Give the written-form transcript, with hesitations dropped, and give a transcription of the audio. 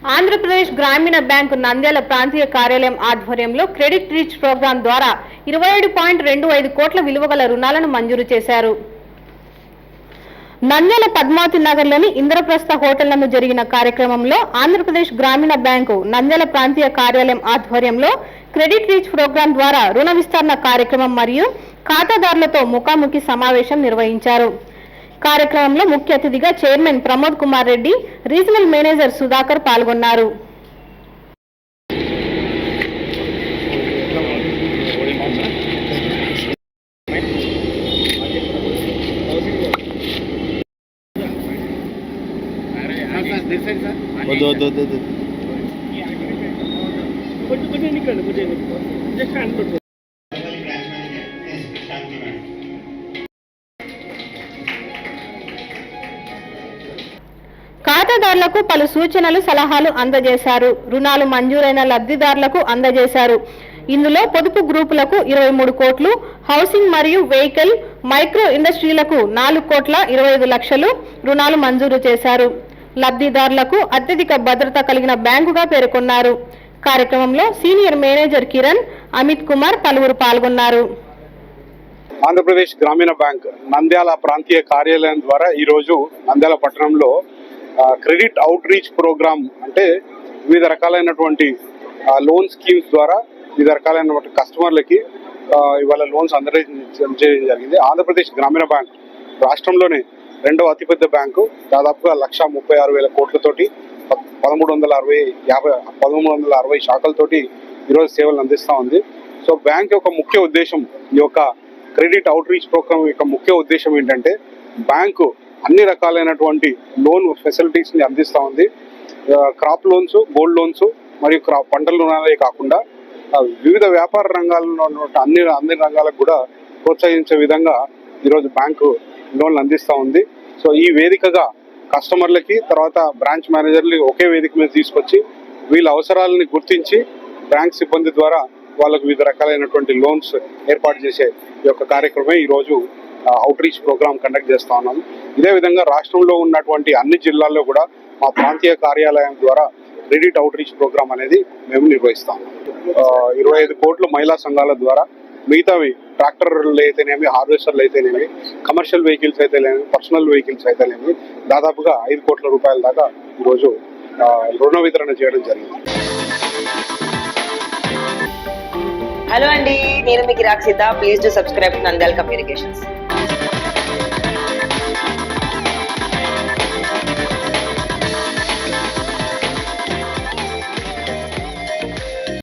ఆంధ్రప్రదేశ్ గ్రామీణ బ్యాంకు నంద్యాల ప్రాంతీయ కార్యాలయం ఆధ్వర్యంలో క్రెడిట్ రీచ్ ప్రోగ్రాం ద్వారా 27.25 కోట్ల విలువ గల రుణాలను మంజూరు చేశారు. నంద్యాల పద్మావతి నగర్లోని ఇంద్రప్రస్థ హోటల్ నందు జరిగిన కార్యక్రమంలో ఆంధ్రప్రదేశ్ గ్రామీణ బ్యాంకు నంద్యాల ప్రాంతీయ కార్యాలయం ఆధ్వర్యంలో క్రెడిట్ రీచ్ ప్రోగ్రాం ద్వారా రుణ విస్తరణ కార్యక్రమం మరియు ఖాతాదారులతో ముఖాముఖి సమావేశం నిర్వహించారు. కార్యక్రమంలో ముఖ్య అతిథిగా chairman Pramod Kumar Reddy, regional manager Sudhakar పాల్గొన్నారు. ఖాతాదారులకు పలు సూచనలు, సలహాలు అందజేశారు. రుణాలు మంజూరైన లబ్ధిదారులకు అందజేశారు. ఇందులో పొదుపు గ్రూపులకు 23 కోట్లు, హౌసింగ్ మరియు వెహికల్, మైక్రో ఇండస్ట్రీలకు 4,25,00,000 రుణాలు మంజూరు చేశారు. లబ్ధిదారులకు అత్యధిక భద్రత కలిగిన బ్యాంకుగా పేర్కొన్నారు. కార్యక్రమంలో సీనియర్ మేనేజర్ కిరణ్, అమిత్ కుమార్ పలువురు పాల్గొన్నారు. ఆంధ్రప్రదేశ్ గ్రామీణ బ్యాంక్ నంద్యాల ప్రాంతీయ కార్యాలయం ద్వారా ఈరోజు నంద్యాల పట్టణంలో క్రెడిట్ అవుట్ రీచ్ ప్రోగ్రామ్ అంటే వివిధ రకాలైనటువంటి లోన్ స్కీమ్స్ ద్వారా వివిధ రకాలైనటువంటి కస్టమర్లకి ఇవాళ లోన్స్ అందజేయడం జరిగింది. ఆంధ్రప్రదేశ్ గ్రామీణ బ్యాంక్ రాష్ట్రంలోనే రెండవ అతిపెద్ద బ్యాంకు, దాదాపుగా 1,36,000 కోట్లతోటి 1360 శాఖలతోటి ఈరోజు సేవలు అందిస్తూ ఉంది. సో బ్యాంక్ యొక్క ముఖ్య ఉద్దేశం, ఈ యొక్క క్రెడిట్ అవుట్ రీచ్ ప్రోగ్రామ్ యొక్క ముఖ్య ఉద్దేశం ఏంటంటే బ్యాంకు అన్ని రకాలైనటువంటి లోన్ ఫెసిలిటీస్ ని అందిస్తూ ఉంది. క్రాప్ లోన్స్, గోల్డ్ లోన్స్ మరియు పంటల రుణాలే కాకుండా వివిధ వ్యాపార రంగాల్లో అన్ని రంగాలకు కూడా ప్రోత్సహించే విధంగా ఈరోజు బ్యాంకు లోన్లు అందిస్తూ ఉంది. సో ఈ వేదికగా కస్టమర్లకి, తర్వాత బ్రాంచ్ మేనేజర్లు ఒకే వేదిక మీద తీసుకొచ్చి వీళ్ళ అవసరాలని గుర్తించి బ్యాంక్ సిబ్బంది ద్వారా వాళ్ళకు వివిధ రకాలైనటువంటి లోన్స్ ఏర్పాటు చేసే ఈ యొక్క కార్యక్రమం ఈరోజు అవుట్ రీచ్ ప్రోగ్రామ్ కండక్ట్ చేస్తా ఉన్నాం. ఇదే విధంగా రాష్ట్రంలో ఉన్నటువంటి అన్ని జిల్లాల్లో కూడా మా ప్రాంతీయ కార్యాలయం ద్వారా క్రెడిట్ అవుట్ రీచ్ ప్రోగ్రామ్ అనేది మేము నిర్వహిస్తాం. 25 కోట్ల మహిళా సంఘాల ద్వారా, మిగతావి ట్రాక్టర్లు అయితేనేమి, హార్వెస్టర్లు అయితేనేమి, కమర్షియల్ వెహికల్స్ అయితేనేమి, పర్సనల్ వెహికల్స్ అయితేనేమి దాదాపుగా 5 కోట్ల రూపాయల దాకా ఈరోజు రుణ వితరణ చేయడం జరిగింది. హలో అండి, నేను మీకు Rakshitha. Please do subscribe to Nandyal communications.